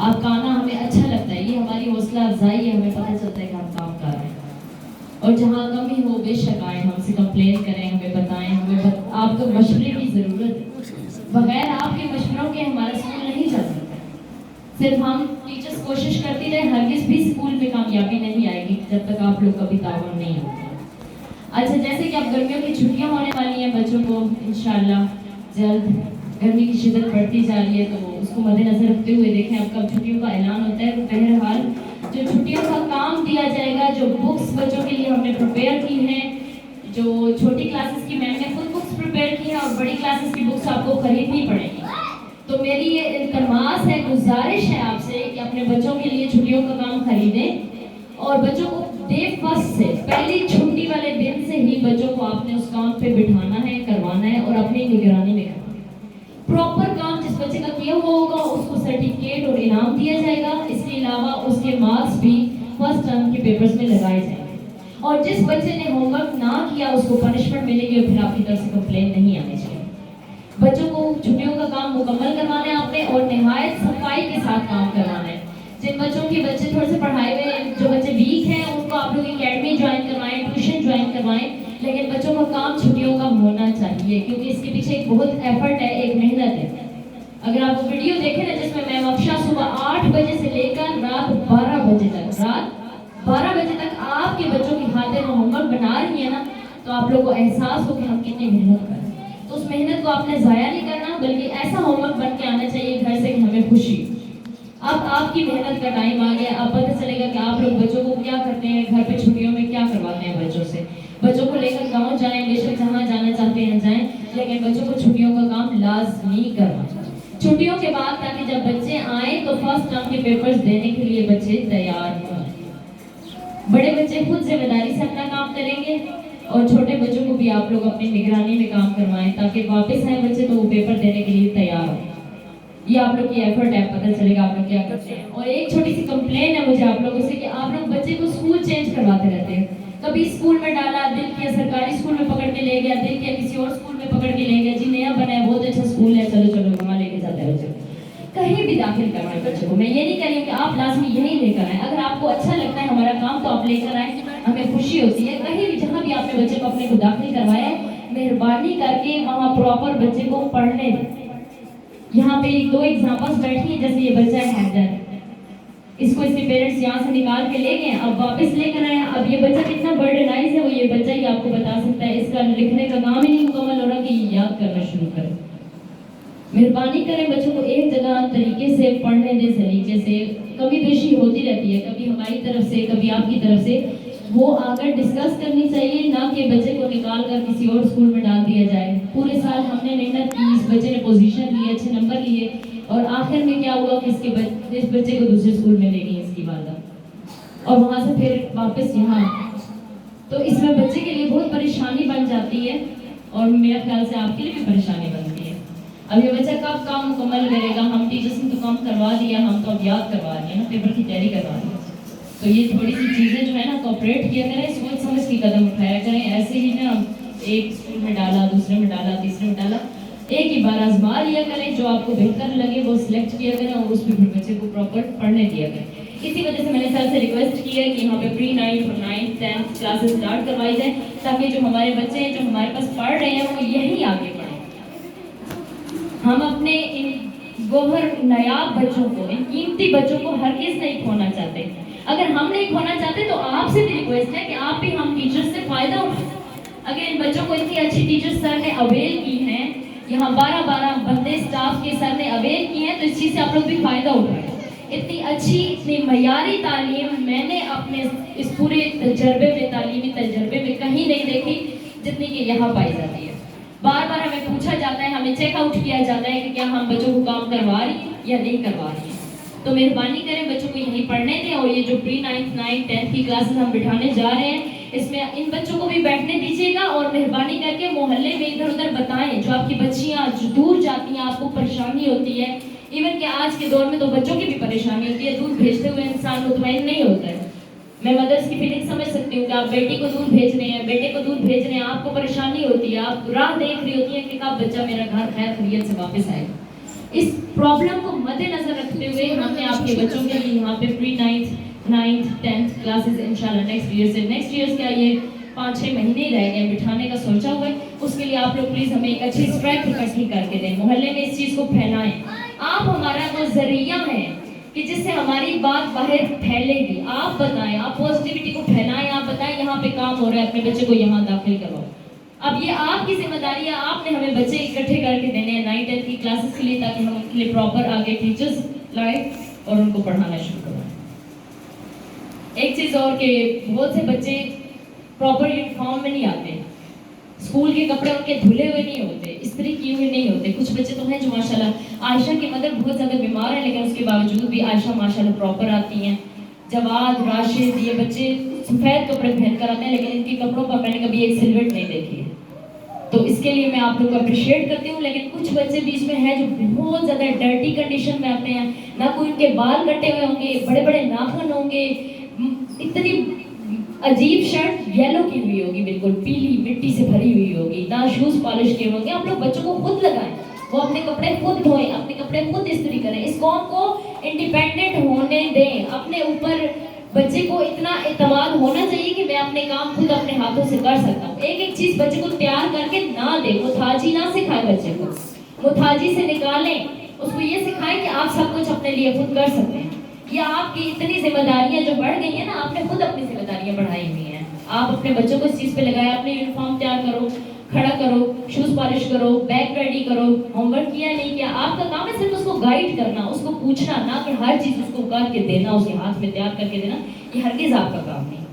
آپ کا آنا ہمیں اچھا لگتا ہے، یہ ہماری حوصلہ افزائی ہے، ہمیں پتہ چلتا ہے کہ ہم کام کر رہے ہیں. اور جہاں کمی ہو بے شک آئیں، ہم سے کمپلین کریں، ہمیں بتائیں، آپ کو مشورے کی ضرورت ہے. بغیر آپ کے مشوروں کے ہمارا اسکول نہیں چل سکتا. صرف ہم ٹیچرز کوشش کرتی رہے، ہرگز بھی اسکول میں کامیابی نہیں آئے گی جب تک آپ لوگ کا بھی تعاون نہیں ہوگا. اچھا، جیسے کہ اب گرمیوں کی چھٹیاں ہونے والی ہیں بچوں کو انشاءاللہ جلد، گرمی کی شدت بڑھتی جا رہی ہے، تو اس کو مد نظر رکھتے ہوئے دیکھیں اب کب چھٹیوں کا اعلان ہوتا ہے. تو بہرحال جو چھٹیوں کا کام دیا جائے گا، جو بکس بچوں کے لیے ہم نے پریپیئر کی ہیں، جو چھوٹی کلاسز کی میم نے خود بکس پریپیئر کی ہیں اور بڑی کلاسز کی بکس آپ کو خریدنی پڑیں گی. تو میری یہ التماس ہے، گزارش ہے آپ سے کہ اپنے بچوں کے لیے چھٹیوں کا کام خریدیں اور بچوں کو ڈے فرسٹ سے، پہلی چھٹی والے دن سے ہی بچوں کو آپ نے اس کام پہ بٹھانا ہے، کروانا ہے اور اپنی نگرانی میں کروانا ہے. پراپر کام جس بچے کا کیا ہوا ہوگا اس کو سرٹیفکیٹ اور انعام دیا جائے گا. اس کے علاوہ اس کے مارکس بھی فرسٹ ٹرم کے پیپرز میں لگائے جائیں گے. اور جس بچے نے ہوم ورک نہ کیا اس کو پنشمنٹ ملے گی اور پھر آپ کی طرف سے کمپلین نہیں آنی چاہیے. بچوں کو چھٹیوں کا کام مکمل کروانا ہے آپ نے اور نہایت صفائی کے ساتھ کام کروانا ہے. جن بچوں کے بچے تھوڑے سے پڑھائی میں، جو بچے ویک ہیں، ان کو آپ لوگ اکیڈمی جوائن کروائیں، ٹیوشن جوائن کروائیں، لیکن بچوں کا کام چھٹیوں کا ہونا چاہیے کیونکہ اس کے پیچھے ایک بہت ایفرٹ ہے، ایک محنت ہے. اگر آپ وہ ویڈیو دیکھیں نا جس میں میم افشا صبح 8 بجے سے لے کر رات 12 بجے تک آپ کے بچوں کی خاطر ہوم ورک بنا رہی ہیں نا، تو آپ لوگوں کو احساس ہو کہ ہم کتنی محنت کر رہے ہیں. تو اس محنت کو آپ نے ضائع نہیں کرنا، بلکہ ایسا ہوم ورک بن کے آنا چاہیے گھر سے کہ ہمیں خوشی. اب آپ کی محنت کا ٹائم آ گیا. اب پتہ چلے گا کہ آپ لوگ بچوں کو کیا کرتے ہیں، گھر پہ چھٹیوں میں کیا کرواتے ہیں بچوں سے. بچوں کو لے کر گاؤں جائیں، بے شک جہاں جانا چاہتے ہیں جائیں، لیکن بچوں کو چھٹیوں کا کام لازمی کروانا. چھٹیوں کے بعد تاکہ جب بچے آئیں تو فرسٹ ٹرم کے پیپرز دینے کے لیے بچے تیار ہوں. بڑے بچے خود ذمہ داری سے اپنا کام کریں گے اور چھوٹے بچوں کو بھی آپ لوگ اپنی نگرانی میں کام کروائیں تاکہ واپس آئیں بچے تو وہ پیپر دینے کے لیے تیار ہوں. یہ آپ لوگ کی ایفرٹ ہے، پتہ چلے گا آپ لوگ کیا کرتے ہیں. اور ایک چھوٹی سی کمپلین ہے مجھے آپ لوگوں سے کہ آپ لوگ بچے کو اسکول چینج کرواتے رہتے ہیں. کبھی اسکول میں ڈالا، دل کیا سرکاری اسکول میں پکڑ کے لے گیا، دل کیا کسی اور اسکول میں پکڑ کے لے گیا، جی نیا بنا ہے بہت اچھا اسکول ہے، چلو چلو وہاں لے کے جاتے ہیں بچے کو. کہیں بھی داخل کروائیں بچے کو. میں یہ نہیں کہہ رہی ہوں کہ آپ لازمی یہیں لے کر آئیں، اگر آپ کو اچھا لگتا ہے ہمارا کام تو آپ لے کر آئیں، ہمیں خوشی ہوتی ہے. کہیں بھی جہاں بھی آپ نے بچے کو اپنے کو داخل کروایا ہے، مہربانی کر کے وہاں پراپر بچے کو پڑھنے دیں. یہاں پہ 2 ایگزامپلس بیٹھی ہیں، جیسے یہ بچہ ہے حیدر، اس کو اس کے پیرنٹس یہاں سے نکال کے لے گئے، اب واپس لے کر آئے. اب یہ بچہ کتنا برڈنائز ہے وہ یہ بچہ ہی آپ کو بتا سکتا ہے. اس کا لکھنے کا کام ہی نہیں مکمل ہو رہا کہ یہ یاد کرنا شروع کرے. مہربانی کریں بچوں کو ایک جگہ طریقے سے پڑھنے دیں، سلیقے سے. کمی بیشی ہوتی رہتی ہے، کبھی ہماری طرف سے کبھی آپ کی طرف سے، وہ آ کر ڈسکس کرنی چاہیے، نہ کہ بچے کو نکال کر کسی اور اسکول میں ڈال دیا جائے. پورے سال ہم نے محنت کی، اس بچے نے پوزیشن لی، اچھے نمبر لیے، اور آخر میں کیا ہوا کہ اس بچے کو دوسرے اسکول میں لے گئی اس کی والدہ، اور وہاں سے پھر واپس یہاں. تو اس میں بچے کے لیے بہت پریشانی بن جاتی ہے اور میرا خیال سے آپ کے لیے بھی پریشانی بنتی ہے. اب یہ بچہ کب کام مکمل کرے گا؟ ہم ٹیچرس نے تو کام کروا دیا، ہم تو اب یاد کروا رہے ہیں نا، پیپر کی تیاری کروا رہے ہیں. تو یہ تھوڑی سی چیزیں جو ہے نا کوآپریٹ کیا کریں، سوچ سمجھ کے قدم اٹھایا کریں. ایسے ہی نا ایک اسکول میں ڈالا، دوسرے میں ڈالا، تیسرے میں ڈالا، ایک ہی بار آزما لیا کریں، جو آپ کو بہتر لگے وہ سلیکٹ کیا کریں اور اس پہ پھر بچے کو پراپر پڑھنے دیا کریں. اسی وجہ سے میں نے سر سے ریکویسٹ کی ہے کہ یہاں پہ پری 9 اور 9th 10th کلاسز اسٹارٹ کروائی جائیں تاکہ جو ہمارے بچے ہیں جو ہمارے پاس پڑھ رہے ہیں وہ یہیں آگے پڑھیں. ہم اپنے ان گوہر نایاب بچوں کو، ان قیمتی بچوں کو ہرگز نہیں کھونا چاہتے. اگر ہم نہیں کھونا چاہتے تو آپ سے بھی ریکویسٹ ہے کہ آپ بھی ہم ٹیچر سے فائدہ اٹھائیں. اگر ان بچوں کو اتنی اچھی ٹیچر سر نے اویل کی ہیں، یہاں 12 بندے اسٹاف کے سر نے اویل کی ہیں، تو اس چیز سے آپ لوگ بھی فائدہ اٹھائیں. اتنی اچھی، اتنی معیاری تعلیم میں نے اپنے اس پورے تجربے میں، تعلیمی تجربے میں کہیں نہیں دیکھی جتنی کہ یہاں پائی جاتی ہے. بار بار ہمیں پوچھا جاتا ہے، ہمیں چیک آؤٹ کیا جاتا ہے کہ کیا ہم بچوں کو کام کروا رہی ہیں یا نہیں کروا رہی ہیں. تو مہربانی کریں بچوں کو یہیں پڑھنے دیں. اور یہ جو پری 9th 9th 10th کی کلاسز ہم بٹھانے جا رہے ہیں، اس میں ان بچوں کو بھی بیٹھنے دیجیے گا اور مہربانی کر کے محلے میں ادھر ادھر بتائیں. جو آپ کی بچیاں جو دور جاتی ہیں، آپ کو پریشانی ہوتی ہے، ایون کہ آج کے دور میں تو بچوں کی بھی پریشانی ہوتی ہے، دور بھیجتے ہوئے انسان مطمئن نہیں ہوتا ہے. میں مدرس کی فیلنگ سمجھ سکتی ہوں کہ آپ بیٹی کو دور بھیج رہے ہیں، بیٹے کو دور بھیج رہے ہیں، آپ کو پریشانی ہوتی ہے، آپ راہ دیکھ رہی ہوتی ہیں کہ کب بچہ میرا گھر خیر خیریت سے واپس آئے. اس پرابلم کو مد نظر رکھتے ہوئے ہم نے آپ کے بچوں کے لیے یہاں پہ پری 9th 10th کلاسز انشاءاللہ نیکسٹ ایئر کیا یہ 5-6 مہینے ہی رہ گئے بٹھانے کا سوچا ہوا ہے. اس کے لیے آپ لوگ پلیز ہمیں ایک اچھی اسٹریک اکٹھی کر کے دیں, محلے میں اس چیز کو پھیلائیں. آپ ہمارا وہ ذریعہ ہیں کہ جس سے ہماری بات باہر پھیلے گی. آپ بتائیں, آپ پازیٹیوٹی کو پھیلائیں, آپ بتائیں یہاں پہ کام ہو رہا ہے, اپنے بچے کو یہاں داخل کرو. اب یہ آپ کی ذمہ داری ہے, آپ نے ہمیں بچے اکٹھے کر کے دینے ہیں 9th-10th کی کلاسز کے لیے, تاکہ ہم ان کے لیے پراپر آگے ٹیچرز لائیں اور ان کو پڑھانا شروع کریں. ایک چیز اور کہ بہت سے بچے پراپر یونیفارم میں نہیں آتے, اسکول کے کپڑے ان کے دھلے ہوئے نہیں ہوتے, استری کیے ہوئے نہیں ہوتے. کچھ بچے تو ہیں جو ماشاءاللہ, عائشہ کی مدر بہت زیادہ بیمار ہیں لیکن اس کے باوجود بھی عائشہ ماشاءاللہ پراپر آتی ہیں. جواد, راشد, یہ بچے سفید کپڑے پہن کر آتے ہیں لیکن ان کے کپڑوں پر میں نے کبھی ایک سلوٹ نہیں دیکھی ہے. تو اس کے لیے میں آپ لوگ کو اپریشیٹ کرتی ہوں. لیکن کچھ بچے بیچ میں ہیں جو بہت زیادہ ڈرٹی کنڈیشن میں آتے ہیں, نہ کوئی ان کے بال کٹے ہوئے ہوں گے, بڑے بڑے ناخن ہوں گے, اتنی عجیب شرٹ یلو کی ہوئی ہوگی, بالکل پیلی مٹی سے بھری ہوئی ہوگی, نہ شوز پالش کیے ہوں گے. آپ لوگ بچوں کو خود لگائیں, وہ اپنے کپڑے خود دھوئیں, اپنے کپڑے خود استری کریں. اس قوم کو انڈیپینڈنٹ ہونے دیں. اپنے اوپر بچے کو اتنا اعتماد ہونا چاہیے کہ میں اپنے کام خود اپنے ہاتھوں سے کر سکتا ہوں. ایک ایک چیز بچے کو تیار کر کے نہ دیں, متھاجی نہ سکھائے بچے کو, متھاجی سے نکالیں. اس کو یہ سکھائیں کہ آپ سب کچھ اپنے لیے خود کر سکتے ہیں. یہ آپ کی اتنی ذمہ داریاں جو بڑھ گئی ہیں نا, آپ نے خود اپنی ذمہ داریاں بڑھائی ہوئی ہیں. آپ اپنے بچوں کو اس چیز پہ لگائیں, اپنے یونیفارم تیار کرو, کھڑا کرو, شوز پالش کرو, بیگ ریڈی کرو. ہوم ورک کیا نہیں کیا, آپ کا کام ہے صرف اس کو گائیڈ کرنا, اس کو پوچھنا, نہ کہ ہر چیز اس کو کر کے دینا, اس کے ہاتھ میں تیار کر کے دینا. یہ ہرگز آپ کا کام نہیں.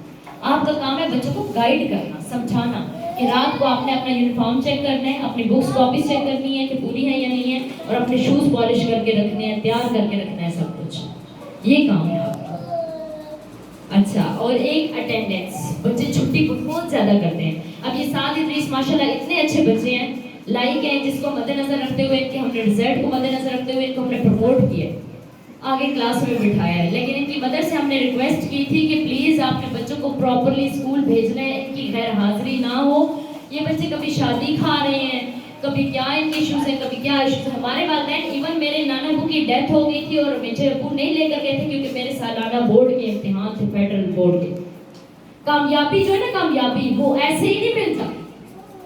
آپ کا کام ہے بچوں کو گائیڈ کرنا, سمجھانا کہ رات کو آپ نے اپنا یونیفارم چیک کرنا ہے, اپنی بکس کاپیز چیک کرنی ہے کہ پوری ہے یا نہیں ہے, اور اپنے شوز پالش کر کے رکھنے ہیں, تیار کر کے رکھنا ہے سب کچھ. یہ کام ہے آپ کا. اچھا, اور ایک اٹینڈنس. بچے چھٹی بہت زیادہ کرتے ہیں. اب یہ 7 ادریس ماشاءاللہ اتنے اچھے بچے ہیں, لائق ہیں, جس کو مد نظر رکھتے ہوئے ان کے ہم نے رزلٹ کو مد نظر رکھتے ہوئے ان کو ہم نے پروموٹ کیا, آگے کلاس میں بٹھایا ہے. لیکن ان کی مدر سے ہم نے ریکویسٹ کی تھی کہ پلیز آپ نے بچوں کو پراپرلی اسکول بھیجنا ہے, ان کی غیر حاضری نہ ہو. یہ بچے کبھی شادی کھا رہے ہیں, کبھی کیا ان کے ایشوز ہیں, کبھی کیا ایشوز. ہمارے والدین, ایون میرے نانا ابو کی ڈیتھ ہو گئی تھی اور مجھے ابو نہیں لے کر گئے تھے کیونکہ میرے سالانہ بورڈ کے امتحان تھے, فیڈرل بورڈ کے. کامیابی جو ہے نا, کامیابی وہ ایسے ہی نہیں ملتا,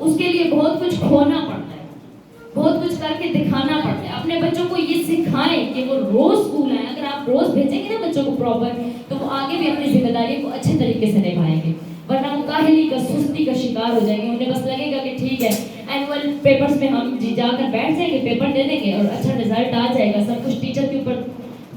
اس کے لیے بہت کچھ کھونا پڑتا ہے, بہت کچھ کر کے دکھانا پڑتا ہے. اپنے بچوں کو یہ سکھائیں کہ وہ روز اسکول آئیں. اگر آپ روز بھیجیں گے نا بچوں کو پراپر, تو وہ آگے بھی اپنی ذمہ داری کو اچھے طریقے سے نبھائیں گے. ورنہ وہ کاہلی کا, سستی کا شکار ہو جائیں گے. انہیں بس لگے گا کہ ٹھیک ہے اینول پیپرز میں ہم جا کر بیٹھ جائیں گے, پیپر دے دیں گے اور اچھا رزلٹ آ جائے گا, سب کچھ ٹیچر کے اوپر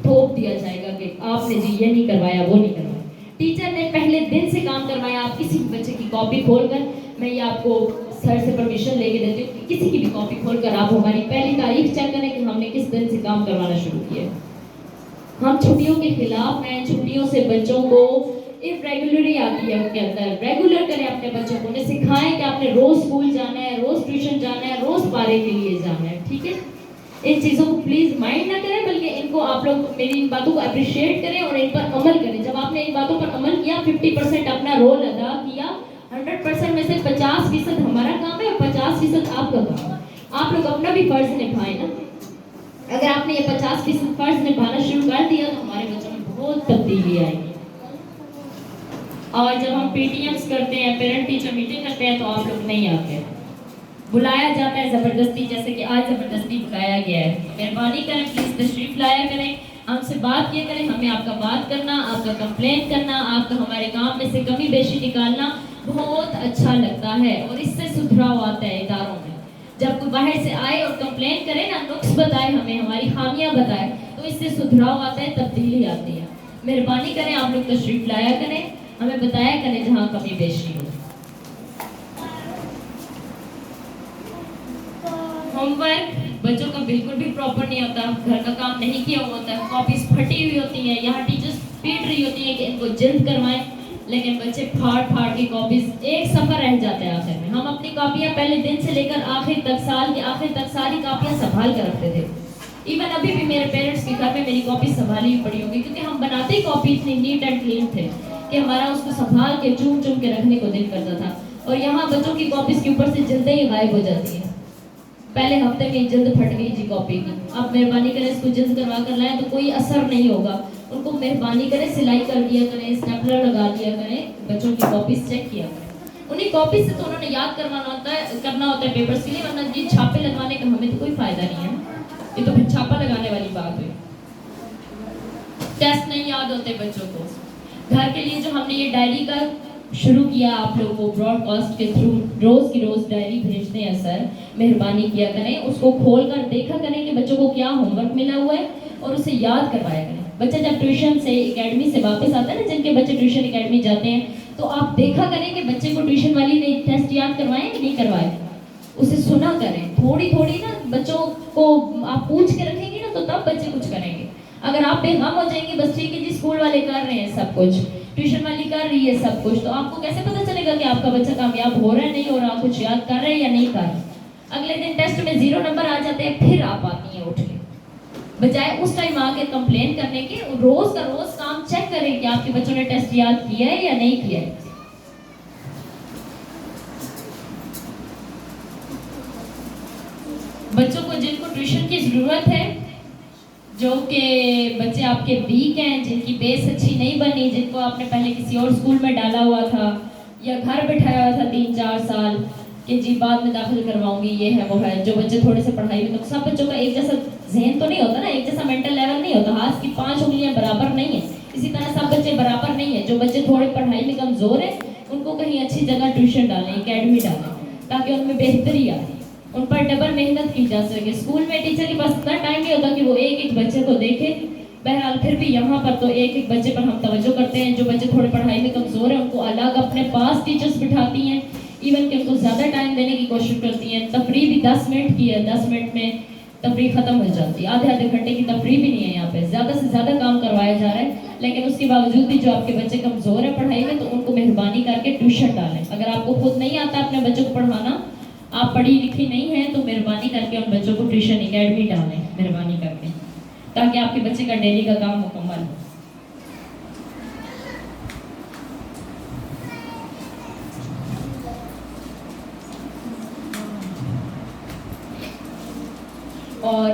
تھوپ دیا جائے گا کہ آپ نے جی یہ نہیں کروایا, وہ نہیں کروایا. ٹیچر نے پہلے دن سے کام کروایا. آپ کسی بھی بچے کی کاپی کھول کر, میں یہ آپ کو سر سے پرمیشن لے کے دیتی ہوں کہ کسی کی بھی کاپی کھول کر آپ ہماری پہلی تاریخ چیک کریں کہ ہم نے کس دن سے کام کروانا شروع کیا. ہم چھٹیوں کے خلاف ہیں. چھٹیوں سے بچوں کو ریگولرلی آتی ہے ان کے اندر. ریگولر کریں اپنے بچوں کو, انہیں سکھائیں کہ آپ نے روز اسکول جانا ہے, روز ٹیوشن جانا ہے, روز پارے کے لیے جانا ہے. ٹھیک ہے, ان چیزوں کو پلیز مائنڈ نہ کریں, بلکہ ان کو آپ لوگ میری ان باتوں کو اپریشیٹ کریں اور ان پر عمل کریں. جب آپ نے ان باتوں پر عمل کیا, 50% اپنا رول ادا کیا, 100% میں سے 50% ہمارا کام ہے اور 50% آپ کا کام ہے. آپ لوگ اپنا بھی فرض نبھائیں نا. اگر آپ نے یہ 50% فرض نبھانا شروع کر دیا تو ہمارے بچوں میں بہت تبدیلی آئے گی. اور جب ہم پی ٹی ایمس کرتے ہیں, پیرنٹ ٹیچر میٹنگ کرتے ہیں, تو آپ لوگ نہیں آتے, بلایا جاتا ہے زبردستی, جیسے کہ آج زبردستی بلایا گیا ہے. مہربانی کریں پلیز تشریف لایا کریں, ہم سے بات کیا کریں. ہمیں آپ کا بات کرنا, آپ کا کمپلین کرنا, آپ کا ہمارے کام میں سے کمی بیشی نکالنا بہت اچھا لگتا ہے, اور اس سے سدھراؤ آتا ہے اداروں میں. جب کوئی باہر سے آئے اور کمپلین کرے نا, نقص بتائے ہمیں, ہماری خامیاں بتائے, تو اس سے سدھراؤ آتا ہے, تبدیلی آتی ہے. مہربانی کریں آپ لوگ تشریف لایا کریں, ہمیں بتایا کریں جہاں کمی بیشی ہو. ہوم ورک بچوں کا بالکل بھی پراپر نہیں ہوتا, گھر کا کام نہیں کیا ہوا ہوتا ہے, کاپیز پھٹی ہوئی ہوتی ہیں, یہاں ٹیچرز پیٹ رہی ہوتی ہیں کہ ان کو جلد کروائیں, لیکن بچے پھاڑ پھاڑ کے کاپیز, ایک صفحہ رہ جاتا ہے آخر میں. ہم اپنی کاپیاں پہلے دن سے لے کر آخر تک, سال کے آخر تک ساری کاپیاں سنبھال کر رکھتے تھے. ایون ابھی بھی میرے پیرنٹس کے گھر میں میری کاپی سنبھالی ہوئی پڑی ہوگی, کیونکہ ہم بناتے ہی کاپی اتنی نیٹ اینڈ کلین تھے کہ ہمارا اس کو سنبھال کے چوم چوم کے رکھنے کو دل کرتا تھا. اور یہاں بچوں کی کاپیز کے اوپر سے جلدیں ہی غائب ہو جاتی ہیں. پہلے ہفتے میں جلد پھٹ گئی جی کاپی کی, آپ مہربانی کریں اس کو جلد کروا کر لائیں تو کوئی اثر نہیں ہوگا. ان کو مہربانی کریں سلائی کر دیا کریں, اسٹیپلر لگا دیا کریں, بچوں کی کاپیز چیک کیا کریں. انہیں کاپیز سے تو انہوں نے یاد کرنا ہوتا ہے پیپرز کے لیے, ورنہ یہ چھاپے لگوانے کا ہمیں تو کوئی فائدہ نہیں ہے. یہ تو پھر چھاپا لگانے والی بات ہے. ٹیسٹ نہیں یاد ہوتے بچوں کو. گھر کے لیے جو ہم نے یہ ڈائری کا شروع کیا آپ لوگوں کو براڈ کاسٹ کے تھرو, روز کی روز ڈائری بھیجتے ہیں سر, مہربانی کیا کریں اس کو کھول کر دیکھا کریں کہ بچوں کو کیا ہوم ورک ملا ہوا ہے اور اسے یاد کروایا کریں. بچہ جب ٹیوشن سے اکیڈمی سے واپس آتا ہے نا, جن کے بچے ٹیوشن اکیڈمی جاتے ہیں, تو آپ دیکھا کریں کہ بچے کو ٹیوشن والی نے ٹیسٹ یاد کروائے کہ نہیں کروائے. اسے سنا کریں تھوڑی تھوڑی نا, بچوں کو آپ پوچھ کے رکھیں گے نا تو تب بچے کچھ کریں گے. اگر آپ بے غم ہو جائیں گے بس ٹھیک ہے جی اسکول والے کر رہے ہیں سب کچھ, ٹیوشن والی کر رہی ہے سب کچھ, تو آپ کو کیسے پتہ چلے گا کہ آپ کا بچہ کامیاب ہو رہا ہے نہیں ہو رہا, کچھ یاد کر رہے ہیں یا نہیں کر رہے. اگلے دن ٹیسٹ میں 0 نمبر آ جاتے ہیں, پھر آپ آتی ہیں اٹھ کے, بجائے اس ٹائم آ کے کمپلین کرنے کے. روز کا روز کام چیک کریں کہ آپ کے بچوں نے ٹیسٹ یاد کیا ہے یا نہیں کیا ہے. بچوں کو جن کو ٹیوشن کی ضرورت ہے, جو کہ بچے آپ کے ویک ہیں, جن کی بیس اچھی نہیں بنی, جن کو آپ نے پہلے کسی اور اسکول میں ڈالا ہوا تھا یا گھر بٹھایا ہوا تھا 3-4 سال کہ جی بعد میں داخل کرواؤں گی, یہ ہے وہ ہے, جو بچے تھوڑے سے پڑھائی میں, تو سب بچوں کا ایک جیسا ذہن تو نہیں ہوتا نا, ایک جیسا مینٹل لیول نہیں ہوتا, ہاتھ کی 5 انگلیاں برابر نہیں ہیں, اسی طرح سب بچے برابر نہیں ہیں. جو بچے تھوڑے پڑھائی میں کمزور ہیں ان کو کہیں اچھی جگہ ٹیوشن ڈالیں, اکیڈمی ڈالیں, تاکہ ان میں بہتری آئے, ان پر ڈبل محنت کی جا سکے. اسکول میں ٹیچر کے پاس اتنا ٹائم نہیں ہوتا کہ وہ ایک ایک بچے کو دیکھے. بہرحال پھر بھی یہاں پر تو ایک ایک بچے پر ہم توجہ کرتے ہیں. جو بچے تھوڑے پڑھائی میں کمزور ہیں ان کو الگ اپنے پاس ٹیچرز بٹھاتی ہیں, ایون کہ ان کو زیادہ ٹائم دینے کی کوشش کرتی ہیں. تفریح بھی 10 منٹ کی ہے, 10 منٹ میں تفریح ختم ہو جاتی ہے, آدھے گھنٹے کی تفریح بھی نہیں ہے. یہاں پہ زیادہ سے زیادہ کام کروایا جا رہا ہے, لیکن اس کے باوجود بھی جو آپ کے بچے کمزور ہیں پڑھائی میں تو ان کو مہربانی کر کے ٹیوشن ڈالیں. اگر آپ کو خود نہیں آتا اپنے بچوں کو پڑھانا, آپ پڑھی لکھی نہیں ہیں, تو مہربانی کر کے ان بچوں کو ٹیوشن اکیڈمی ڈالیں, مہربانی کر کے, تاکہ آپ کے بچے کا ڈیلی کا کام مکمل ہو. اور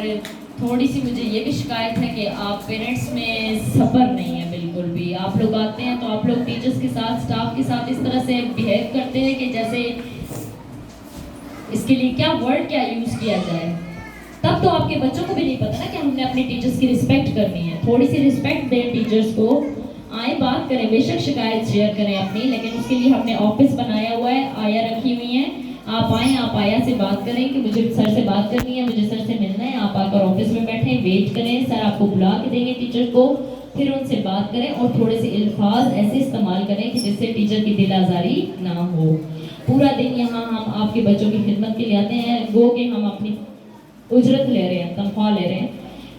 تھوڑی سی مجھے یہ بھی شکایت ہے کہ آپ پیرنٹس میں صبر نہیں ہے بالکل بھی. آپ لوگ آتے ہیں تو آپ لوگ ٹیچرز کے ساتھ, اسٹاف کے ساتھ اس طرح سے بیہیو کرتے ہیں کہ جیسے اس کے لیے کیا ورڈ کیا یوز کیا جائے. تب تو آپ کے بچوں کو بھی نہیں پتا نا کہ ہم نے اپنے ٹیچرز کی رسپیکٹ کرنی ہے. تھوڑی سی رسپیکٹ دیں ٹیچرز کو, آئیں بات کریں, بے شک شکایت شیئر کریں اپنی, لیکن اس کے لیے ہم نے آفس بنایا ہوا ہے, آیا رکھی ہوئی ہیں. آپ آئیں, آپ آیا سے بات کریں کہ مجھے سر سے بات کرنی ہے, مجھے سر سے ملنا ہے. آپ آ کر آفس میں بیٹھیں, ویٹ کریں, سر آپ کو بلا کے دیں گے ٹیچر کو, پھر ان سے بات کریں اور تھوڑے سے الفاظ ایسے استعمال کریں کہ جس سے ٹیچر کی دل آزاری نہ ہو. پورا دن یہاں ہم آپ کے بچوں کی خدمت کے لیے آتے ہیں, گو کہ ہم اپنی اجرت لے رہے ہیں, تنخواہ لے رہے ہیں,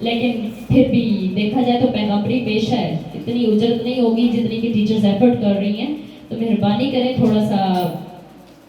لیکن پھر بھی دیکھا جائے تو پیغمبری پیشہ ہے, اتنی اجرت نہیں ہوگی جتنی کہ ٹیچرز ایفرٹ کر رہی ہیں. تو مہربانی کریں تھوڑا سا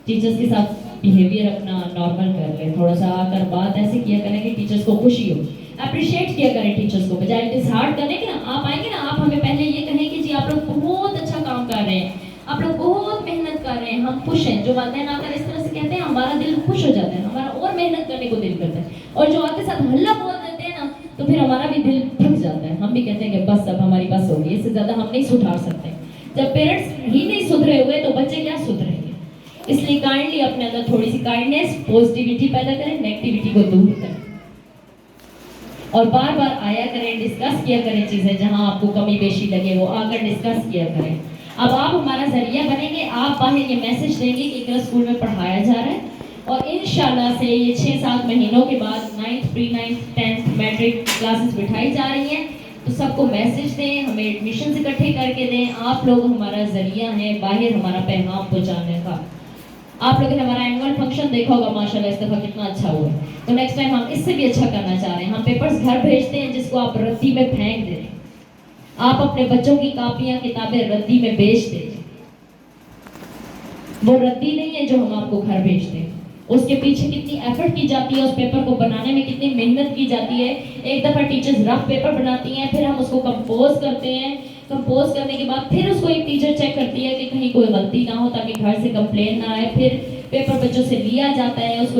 ٹیچرز کے ساتھ بیہیویئر اپنا نارمل کر لیں, تھوڑا سا آ کر بات ایسے کیا کریں کہ ٹیچرز کو خوشی ہو, اپریشیٹ کیا کریں ٹیچرز کو, بجائے ڈسہارٹ کرنے کے نا. آپ آئیں گے نا, آپ ہمیں پہلے یہ کہیں کہ جی آپ لوگ بہت اچھا کام کر رہے ہیں, آپ لوگ بہت محنت کر رہے ہیں, ہم خوش ہیں. جو والدین آ کر اس طرح سے کہتے ہیں ہمارا دل خوش ہو جاتا ہے, ہمارا اور محنت کرنے کو دل کرتا ہے. اور جو آپ کے ساتھ ہلہ بول دیتے ہیں نا, تو پھر ہمارا بھی دل تھک جاتا ہے, ہم بھی کہتے ہیں کہ بس اب ہماری بس ہوگی, اس سے زیادہ ہم نہیں سدھار سکتے. جب پیرنٹس ہی نہیں سدھرے ہوئے تو بچے کیا سدھریں گے. اس لیے کائنڈلی اپنے اندر تھوڑی سی کائنڈنیس, پوزیٹیوٹی پیدا کریں, نیگیٹیوٹی کو دور کریں, اور بار بار آیا کریں, ڈسکس کیا کریں چیزیں, جہاں آپ کو کمی بیشی لگے وہ آ کر ڈسکس کیا کریں. اب آپ ہمارا ذریعہ بنیں گے, آپ باہر یہ میسج دیں گے کہ ایک اسکول میں پڑھایا جا رہا ہے, اور انشاءاللہ سے یہ 6-7 مہینوں کے بعد 9th, pre-9th, 10th matric classes بٹھائی جا رہی ہیں. تو سب کو میسج دیں, ہمیں ایڈمیشنز اکٹھے کر کے دیں. آپ لوگ ہمارا ذریعہ ہیں باہر ہمارا پیغام پہنچانے کا. آپ لوگوں نے ہمارا اینول فنکشن دیکھا ہوگا, ماشاءاللہ اس دفعہ کتنا اچھا ہوا ہے. تو نیکسٹ ٹائم ہم اس سے بھی اچھا کرنا چاہ رہے ہیں. ہم پیپرز گھر بھیجتے ہیں جس کو آپ ردی میں پھینک دیں, آپ اپنے بچوں کی کاپیاں کتابیں ردی میں بیچ دیں. وہ ردی نہیں ہے جو ہم آپ کو گھر بھیجتے ہیں, اس کے پیچھے کتنی ایفرٹ کی جاتی ہے, اس پیپر کو بنانے میں کتنی محنت کی جاتی ہے. ایک دفعہ ٹیچرز رف پیپر بناتی ہیں, پھر ہم اس کو کمپوز کرتے ہیں, کمپوز کرنے کے بعد پھر اس کو ایک ٹیچر چیک کرتی ہے کہ کہیں کوئی غلطی نہ ہو تاکہ گھر سے کمپلین نہ آئے. پھر پیپر بچوں سے لیا جاتا ہے, اس کو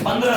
15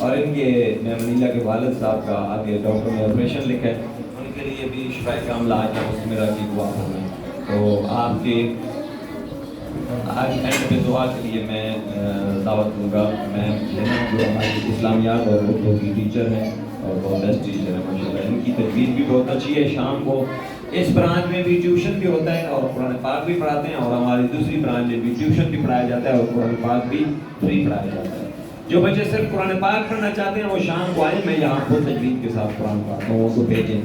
اور ان کے میں منیلا کے والد صاحب کا آگے ڈاکٹر نے آپریشن لکھا ہے، ان کے لیے بھی شفا کاملہ آج اس میرا کی دعا ہو گئی. تو آپ کے آج اینڈ پہ دعا کے لیے میں دعوت دوں گا. میں جو ہماری اسلامیات اور اردو کی ٹیچر ہیں اور بہت بیسٹ ٹیچر ہیں ماشاء اللہ، ان کی تجویز بھی بہت اچھی ہے. شام کو اس برانچ میں بھی ٹیوشن بھی ہوتا ہے اور قرآن پاک بھی پڑھاتے ہیں، اور ہماری دوسری برانچ میں بھی ٹیوشن بھی پڑھایا جاتا ہے اور قرآن پاک بھی فری پڑھایا جاتا ہے. جو بچے صرف قرآن پاک پڑھنا چاہتے ہیں وہ شام کو آئیں، میں یہاں کو تجوید کے ساتھ قرآن پاک لوگوں کو بھیجیں.